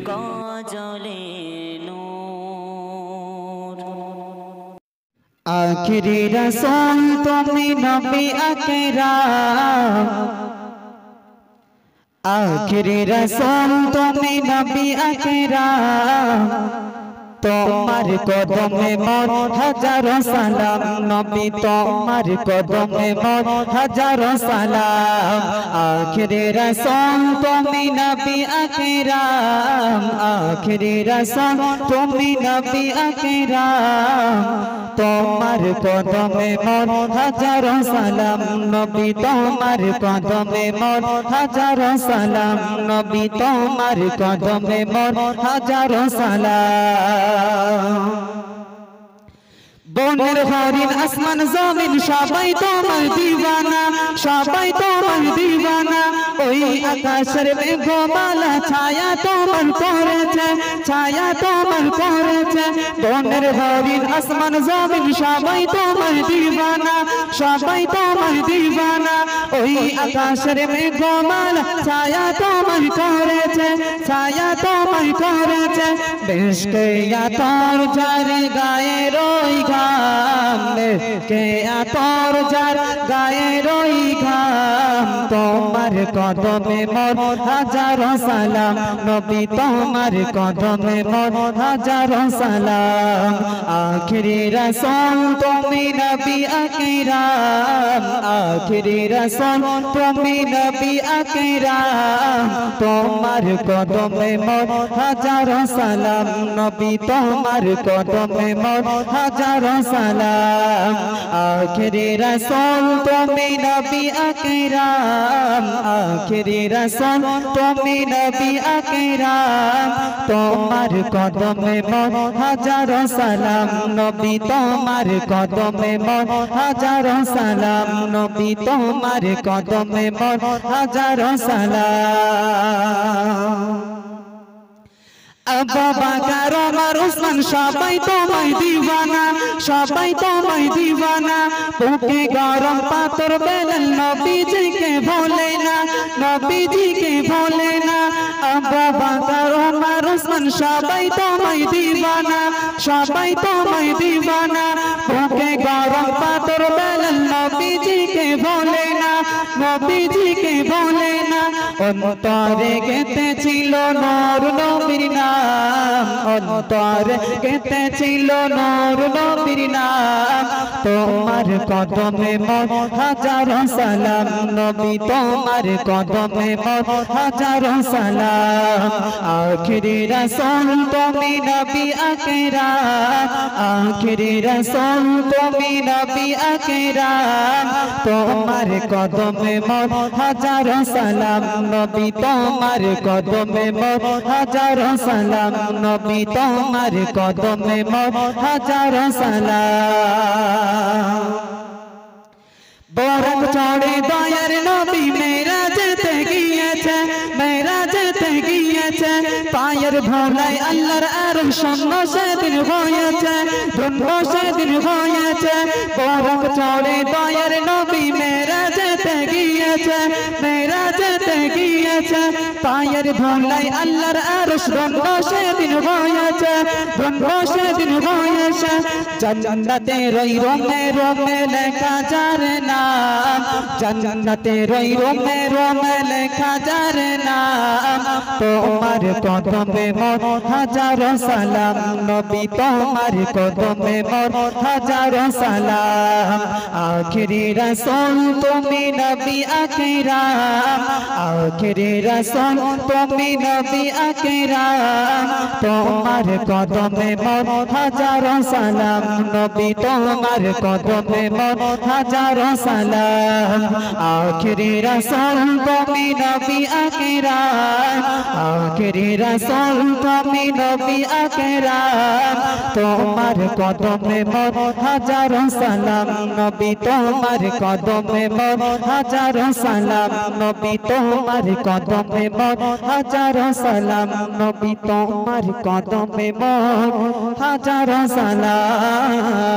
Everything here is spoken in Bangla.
কাজলে নূর আখিরি রাসূল তুমি নবী আকরাম আখিরি রাসূল তুমি নবী আকরাম তোমার কদমে মোর হাজারো সালাম নবী তোমার কদমে মোর হাজারো সালাম আখিরি রাসূল তুমি নবী আকরাম আখিরি রাসূল তুমি নবী আকরাম তোমার কদমে মোর হাজারো সালাম নবী তোমার কদমে মোর হাজারো সালাম নবী তোমার কদমে মোর হাজারো সালাম বনের হরিণ আসমান জমিন সবাই তোমার দিওয়ানা সবাই তোমার দিওয়ানা ওই আকাশের মেঘমালা ছায়া তোমার করেছে ছায়া তোমার করেছে বনের হরিণ আসমান জমিন সবাই তোমার দিওয়ানা সবাই তোমার দিওয়ানা ওই আকাশের মেঘমালা ছায়া তোমার করেছে ছায়া তোমার করেছে বেশ কে তোর যার গায়ে রই কে আতর যার গায়ে রই ঘাম তোমার কদমে মোর হাজারো সালাম নবী তোমার কদমে মোর হাজারো সালাম আখিরি রাসূল তুমি নবী আকরাম আখিরি রাসূল তুমি নবী আকরাম তোমার কদমে মোর হাজারো সালাম নবী তোমার কদমে মোর হাজারো সালাম আখিরি রাসূল তুমি নবী আকরাম আখিরি রাসূল তুমি নবী আকরাম তোমার কদমে মোর হাজারো সালাম নবী তোমার কদমে মোর হাজারো সালাম নবী তোমার কদমে মোর হাজারো সালাম আবু বকর ওমর উসমান সবাই তোমায় দিওয়ানা সবাই তোমায় দিওয়ানা বুকে গরম পাথর বেলাল নবীজিকে ভোলে না নবীজিকে ভোলে না আবু বকর ওমর উসমান সবাই তোমায় দিওয়ানা সবাই তোমায় দিওয়ানা বুকে গরম পাথর বেলাল নবীজিকে ভোলে না নবীজিকে ভোলে না অন্তরে গেঁথেছিল নূর নবীর নাম অন্তরে গেঁথেছিল নূর নবীর নাম তোমার কদমে মোর হাজারো সালাম নবী তোমার কদমে মোর হাজারো সালাম আখিরি রাসূল তুমি নবী আকরাম আখিরি রাসূল তুমি নবী আকরাম তোমার কদমে মোর হাজারো সালাম নবী তোমার কদমে মোর হাজারো সালাম নবী তোমার কদমে মোর হাজারো সালাম বরক চড়ে দয়ার নবী মেরাজেতে গিয়েছে মেরাজেতে গিয়েছে পায়ের ভোলায় আল্লাহর আরশ শূন্য সেদিন হয়েছে ধন্য সেদিন হয়েছে বরক চড়ে দয়ার নবী মেরাজেতে গিয়েছে মেরাজেতে গিয়েছে পায়ের ভোলায় আল্লাহর আরশ ধন্য সেদিন হয়েছে ধন্য সেদিন হয়েছে জান্নাতে রই রোমে রোমে লেখা যার নাম জান্নাতে রই রোমে রোমে লেখা যার নাম তোমার কদমে মোর হাজারো সালাম নবী তোমার কদমে মোর হাজারো সালাম আখিরি রাসূল তুমি নবী আকরাম আখিরি রাসূল তুমি নবী আকরাম তোমার কদমে মোর হাজারো সালাম নবী তোমার কদমে মোর হাজারো সালাম আখিরি রাসূল তুমি নবী আকরাম আখিরি রাসূল তুমি নবী আকরাম তোমার কদমে মোর হাজারো সালাম নবী তোমার কদমে মোর হাজারো সালাম নবী তোমার কদমে মোর হাজারো সালাম নবী তোমার কদমে মোর হাজারো সালাম।